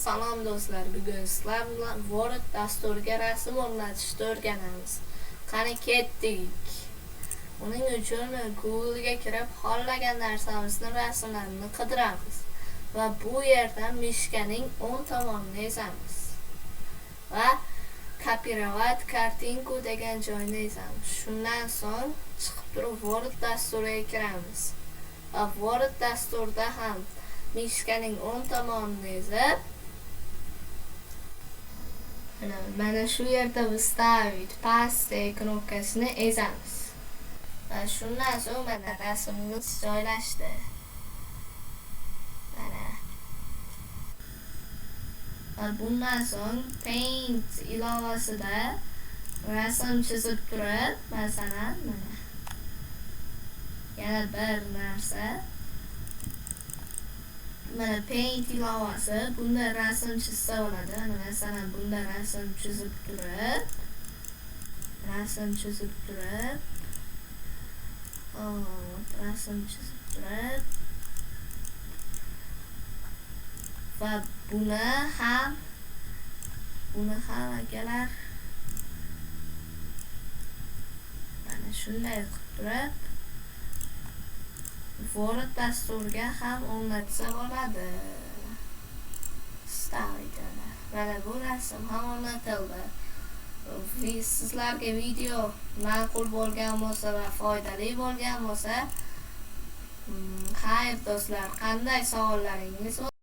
Salom do'stlar, bugun sizlar bilan Word dasturiga rasm o'rnatishni o'rganamiz. Qani ketdik. Uning uchun Google'ga kirib, xohlagan narsamizni rasmlarini qidiramiz va bu yerdan mishkaning o'ng tomonini ezamiz va kopirovat kartinku degan joyni ezamiz. Shundan so'ng chiqib turib Word dasturiga kiramiz va Word dasturida ham mishkaning o'ng tomonini ezib, mana shu yerda вставить paste knopkasini ezamiz. Va shundan so'ng mana rasmimiz joylashdi. Mana. Va bundan so'ng Paint ilovasida rasm chizib turib, masalan, mana. Yana bir narsa. Mana Paint ilovasi bunda rasm chizsa bo'ladi. Masalan, bunda rasm chizib turib, rasm chizib turib va buni ham akalar mana shunday qilib turib Word dasturiga ham o'rnatsa bo'ladi. Mana bu rasm ham o'rnatildi. Sizlarga video ma'qul bo'lgan bo'lsa va foydali bo'lgan bo'lsa, xayr do'stlar, qanday savollaringiz